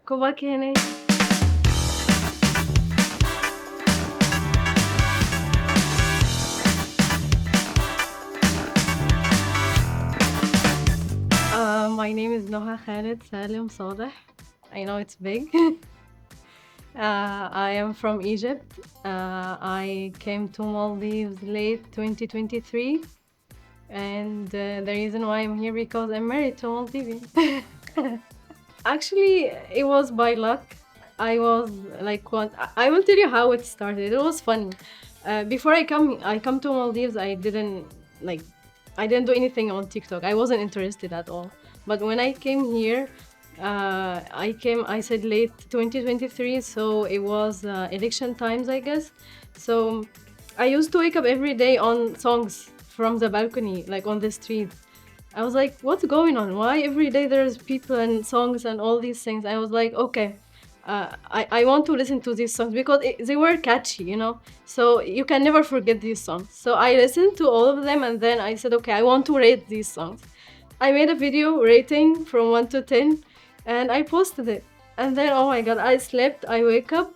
Kovakene. My name is Noha Khaled Salim Saleh. I know it's big. I am from Egypt. I came to Maldives late 2023, and the reason why I'm here because I'm married to a Maldivian. Actually, it was by luck. I was like, what? I will tell you how it started. It was funny. Before I come to Maldives. Like, I didn't do anything on TikTok. I wasn't interested at all. But when I came here, I said late 2023, so it was election times, I guess. So I used to wake up every day on songs from the balcony, like on the street. I was like, what's going on? Why every day there's people and songs and all these things? I was like, okay, I want to listen to these songs because they were catchy, you know? So you can never forget these songs. So I listened to all of them and then I said, okay, I want to rate these songs. I made a video rating from 1 to 10 and I posted it. And then, oh my god, I slept, I wake up,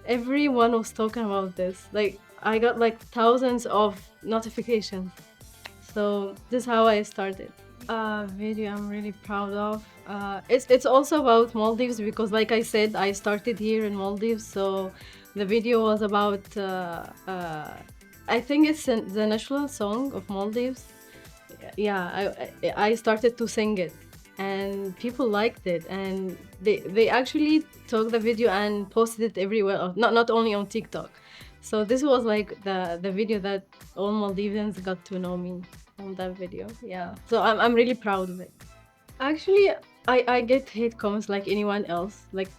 everyone was talking about this. Like, I got like thousands of notifications. So this is how I started. Video I'm really proud of. It's also about Maldives because, like I said, I started here in Maldives. So the video was about. I think it's the national song of Maldives. Yeah, I started to sing it, and people liked it, and they actually took the video and posted it everywhere. Not only on TikTok. So this was like the video that all Maldivians got to know me on that video. Yeah. So I'm really proud of it. Actually, I get hate comments like anyone else. Like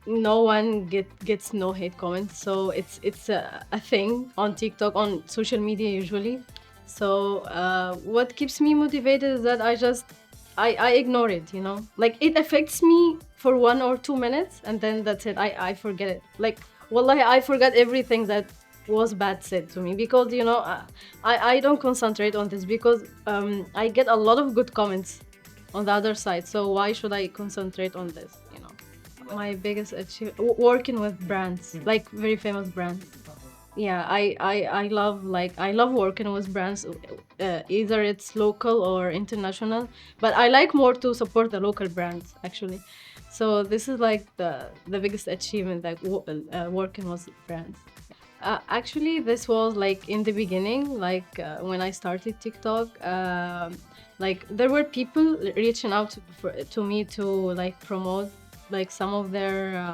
no one gets no hate comments. So it's a thing on TikTok, on social media usually. So what keeps me motivated is that I ignore it, you know? Like it affects me for 1 or 2 minutes and then that's it. I forget it. Like wallahi, I forgot everything that was bad said to me because you know I don't concentrate on this because I get a lot of good comments on the other side. So why should I concentrate on this? You know, my biggest achievement working with brands, like very famous brands. Yeah, I love working with brands, either it's local or international. But I like more to support the local brands actually. So this is like the biggest achievement that working with brands. Actually, this was like in the beginning, like when I started TikTok. Like there were people reaching out to me to like promote like some of their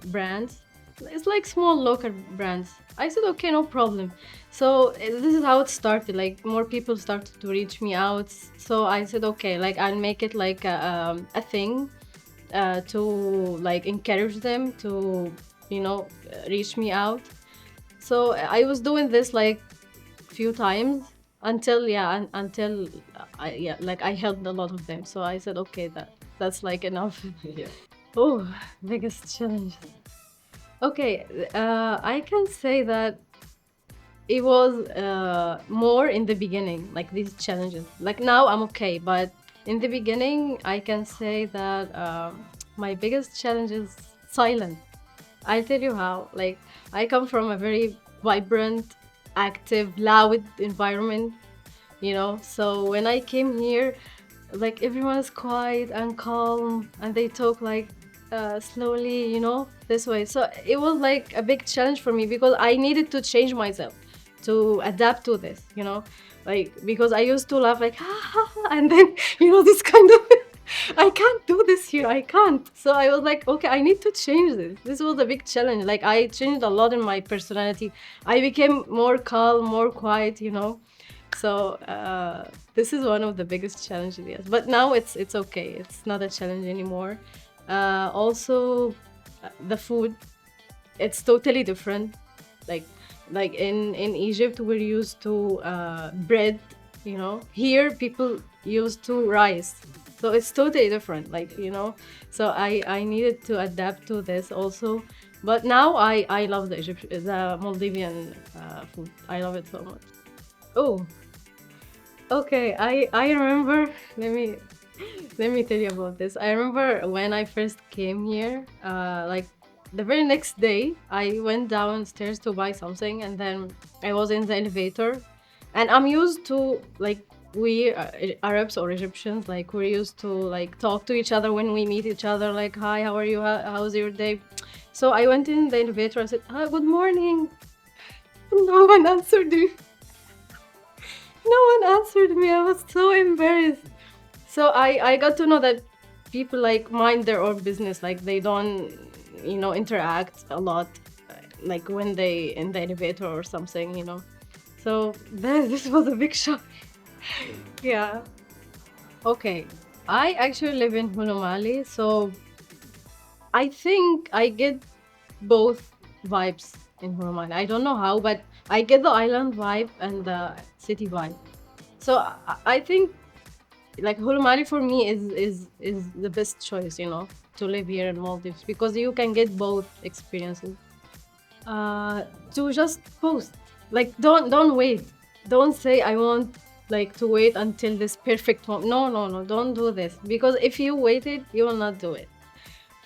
brands. It's like small local brands. I said okay, no problem. So this is how it started. Like more people started to reach me out. So I said okay, like I'll make it like a thing to like encourage them to reach me out. So I was doing this like few times until until like I helped a lot of them. So I said okay, that's like enough. Yeah. Oh, biggest challenge. Okay, I can say that it was more in the beginning, like these challenges. Like now I'm okay, but in the beginning I can say that my biggest challenge is silence. I'll tell you how. Like, I come from a very vibrant, active, loud environment, you know. So when I came here, like everyone is quiet and calm, and they talk like slowly, you know, this way. So it was like a big challenge for me because I needed to change myself to adapt to this, you know, like because I used to laugh like ha ha, ha and then this kind of I can't do this here. I can't. So I was like, okay, I need to change this. This was a big challenge. Like I changed a lot in my personality. I became more calm, more quiet, you know. So this is one of the biggest challenges, yes. But now it's okay. It's not a challenge anymore. Also, the food, it's totally different. Like in Egypt, we're used to bread, you know. Here, people used to rice. So it's totally different, like, you know. So I needed to adapt to this also. But now I love the Maldivian food. I love it so much. Oh, okay. I remember. Let me. Let me tell you about this. I remember when I first came here, like the very next day, I went downstairs to buy something, and then I was in the elevator, and I'm used to like we Arabs or Egyptians, like we're used to like talk to each other when we meet each other, like hi, how are you? How's your day? So I went in the elevator. I said, "Hi, good morning." No one answered me. No one answered me. I was so embarrassed. So I got to know that people like mind their own business. Like they don't, interact a lot, like when they in the elevator or something. So this was a big shock. Yeah. Okay. I actually live in Hulumali, so I think I get both vibes in Hulumali. I don't know how, but I get the island vibe and the city vibe. So I think like Hulumali for me is the best choice, to live here in Maldives because you can get both experiences. Uh, to just post, like don't wait, don't say I want like to wait until this perfect moment. No, no, no, don't do this because if you waited, you will not do it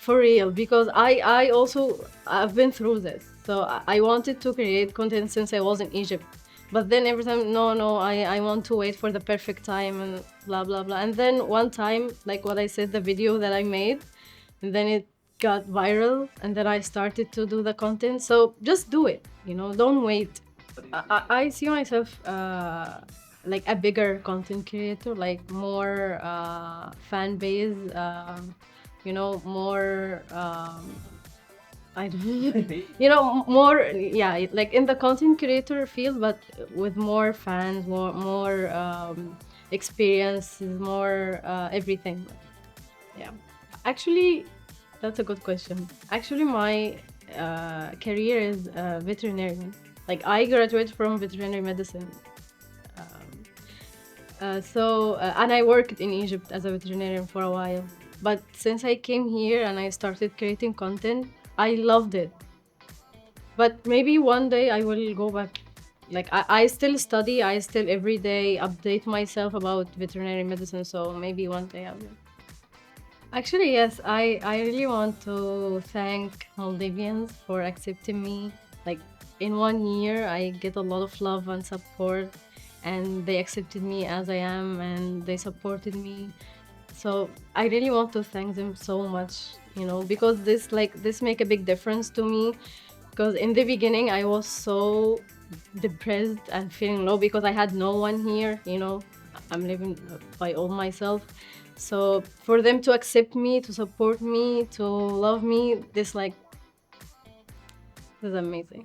for real. Because I also I've been through this, so I wanted to create content since I was in Egypt. But then every time, no, no, I want to wait for the perfect time and blah, blah, blah. And then one time, like what I said, the video that I made, and then it got viral, and then I started to do the content. So just do it, don't wait. I see myself like a bigger content creator, like more fan base, more I don't more, yeah, like in the content creator field, but with more fans, more experience, more everything. Yeah. Actually, that's a good question. Actually, my career is veterinarian. Like I graduated from veterinary medicine. Um, and I worked in Egypt as a veterinarian for a while. But since I came here and I started creating content, I loved it. But maybe one day I will go back. Like I still study, I still every day update myself about veterinary medicine. So maybe one day I will. Actually, yes, I really want to thank Maldivians for accepting me. Like in 1 year, I get a lot of love and support, and they accepted me as I am, and they supported me. So I really want to thank them so much, because this make a big difference to me. Because in the beginning, I was so depressed and feeling low because I had no one here. I'm living by all myself. So for them to accept me, to support me, to love me, this is amazing.